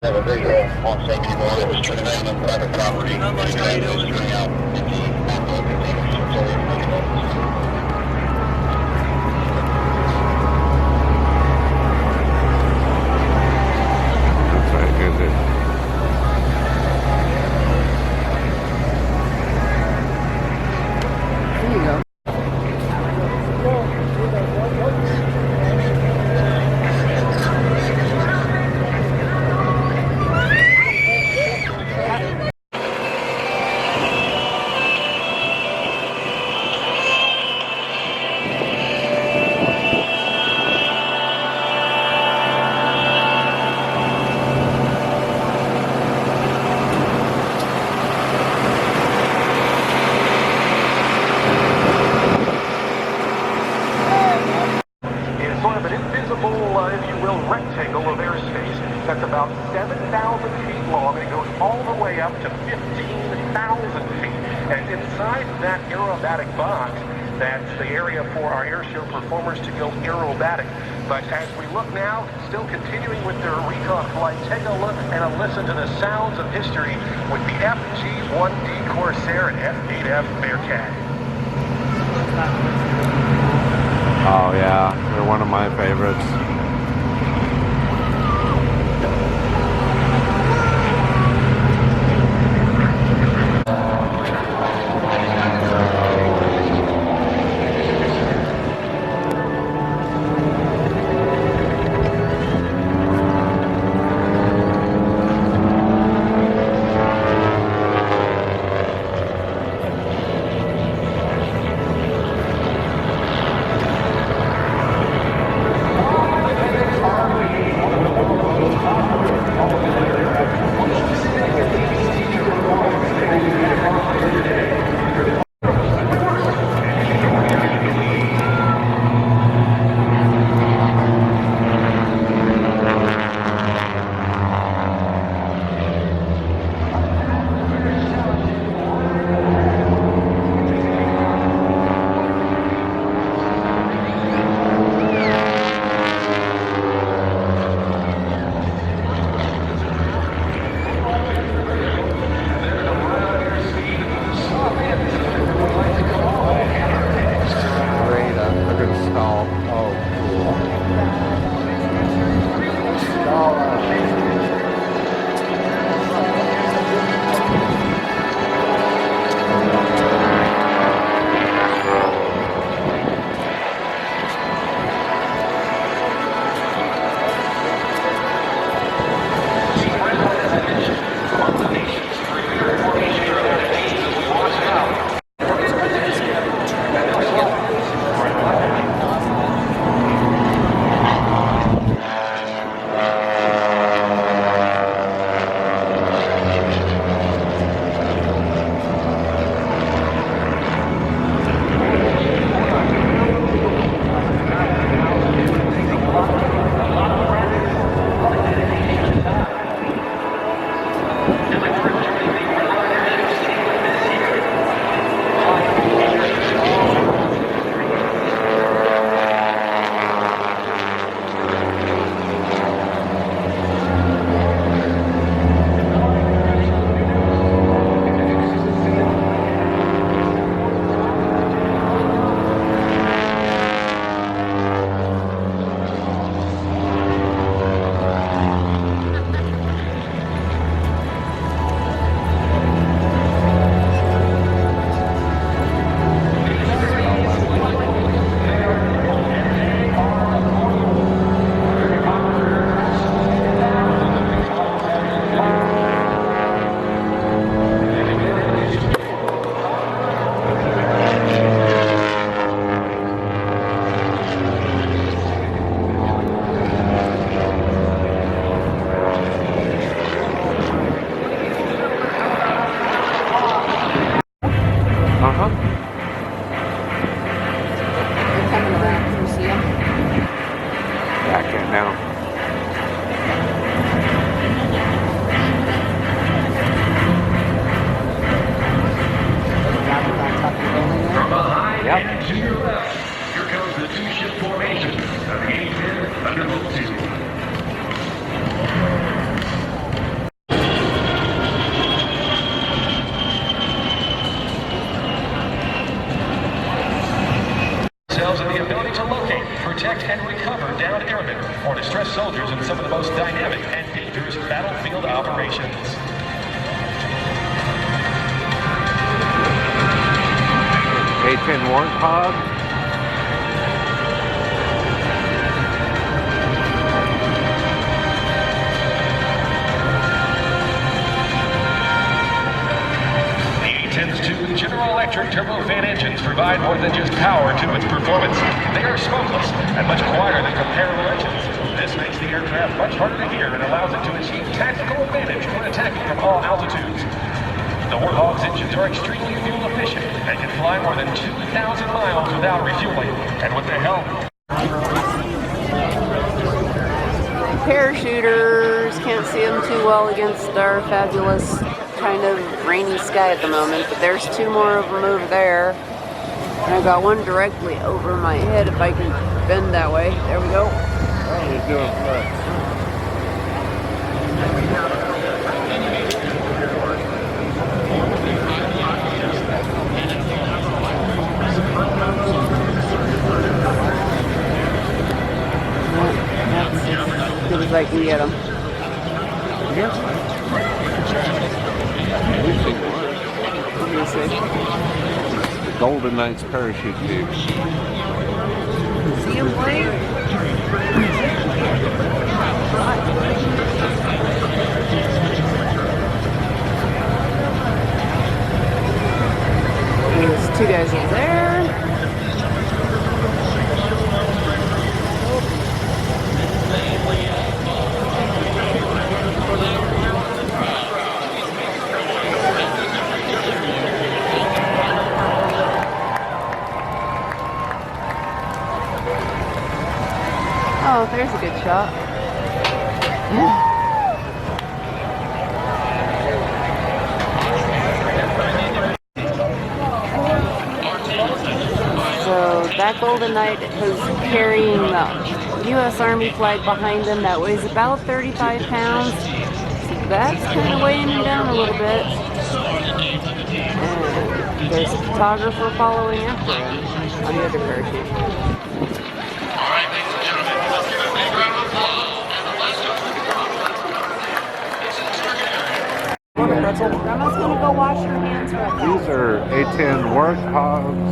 Have a big on safety board that was turning down on private property. Not much, how you doing? Turning out 50 That's right, is it? There you go. Rectangle of airspace that's about 7,000 feet long and it goes all the way up to 15,000 feet. And inside that aerobatic box, that's the area for our airshow performers to go aerobatic. But as we look now, still continuing with their recon flight, take a look and a listen to the sounds of history with the FG-1D Corsair and F-8F Bearcat. Oh yeah, they're one of my favorites. airmen for distressed soldiers in some of the most dynamic and dangerous battlefield operations. A-10 Warthog. The A-10's two General Electric turbofan engines provide more than just power to its performance. They are smokeless and much quieter than comparable engines. This makes the aircraft much harder to hear and allows it to achieve tactical advantage when attacking from all altitudes. The Warthog's engines are extremely fuel efficient and can fly more than 2,000 miles without refueling. And with the help parachuters, can't see them too well against our fabulous kind of rainy sky at the moment, but there's two more of them over there. And I've got one directly over my head if I can bend that way. There we go. Oh, he's doing flips. That's as good as I can get them. Let me see. The Golden Knights parachute team. See him playing? There's two guys over there. Oh, there's a good shot. So that Golden Knight is carrying the U.S. Army flag behind him that weighs about 35 pounds. So that's kind of weighing him down a little bit. And there's a photographer following after him on the other parachute. Grandma's gonna go wash her hands right now. These are A-10 Warthogs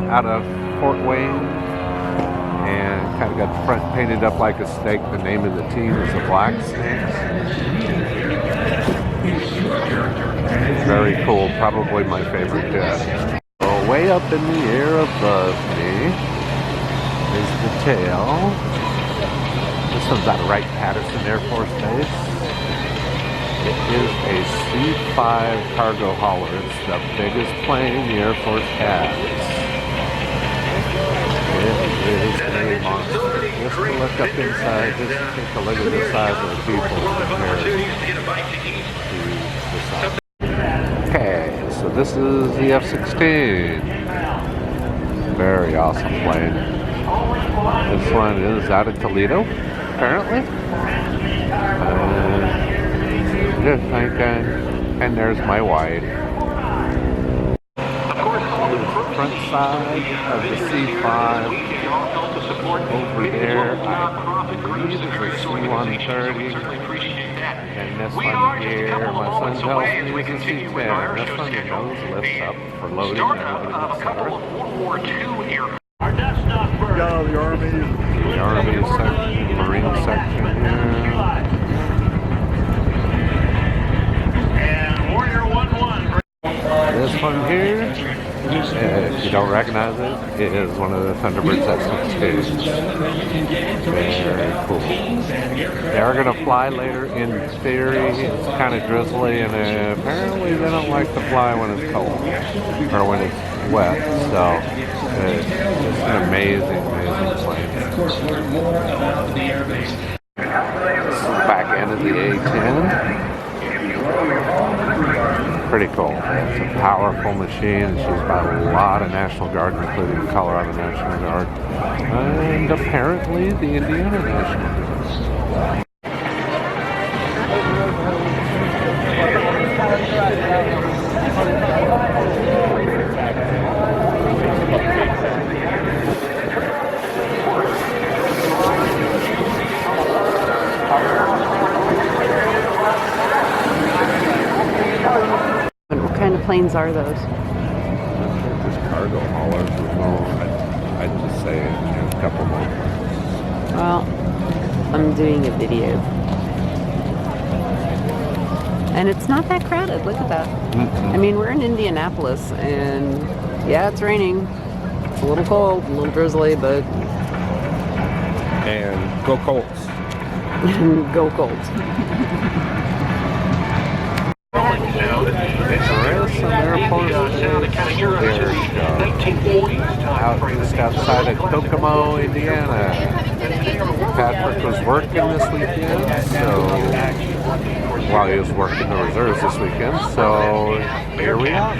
out of Fort Wayne, and kind of got the front painted up like a snake. The name of the team is the Black Snakes. Very cool, probably my favorite jet. So way up in the air above me is the tail. This one's out of Wright-Patterson Air Force Base. It is a C-5 cargo hauler. It's the biggest plane the Air Force has. It is a monster. Just to look up inside, just take a look at the size of the people compared to the size. Okay, so this is the F-16. Very awesome plane. This one is out of Toledo, apparently. Just thinking, and there's my wife. Front side of the C-5 over there, I believe is a C-130, and this one here, my son tells me is a C-10. This one, the nose lifts up for loading and etc. Yeah, the Army section, Marine section here. This one here, if you don't recognize it, it is one of the Thunderbirds F-16. Very cool. They are going to fly later in theory. It's kind of drizzly, and apparently they don't like to fly when it's cold or when it's wet. So it's just an amazing plane. Back end of the A-10. Pretty cool. It's a powerful machine. She's got a lot of National Guard, including the Colorado National Guard, and apparently the Indiana National Guard. planes are those? Just cargo haulers. I'd just say a couple more planes. Well, I'm doing a video. And it's not that crowded. Look at that. I mean, we're in Indianapolis, and yeah, it's raining. It's a little cold, a little drizzly, but... And go Colts. Go Colts. Out just outside of Kokomo, Indiana. Patrick was working this weekend, so while he was working the reserves this weekend, so here we are.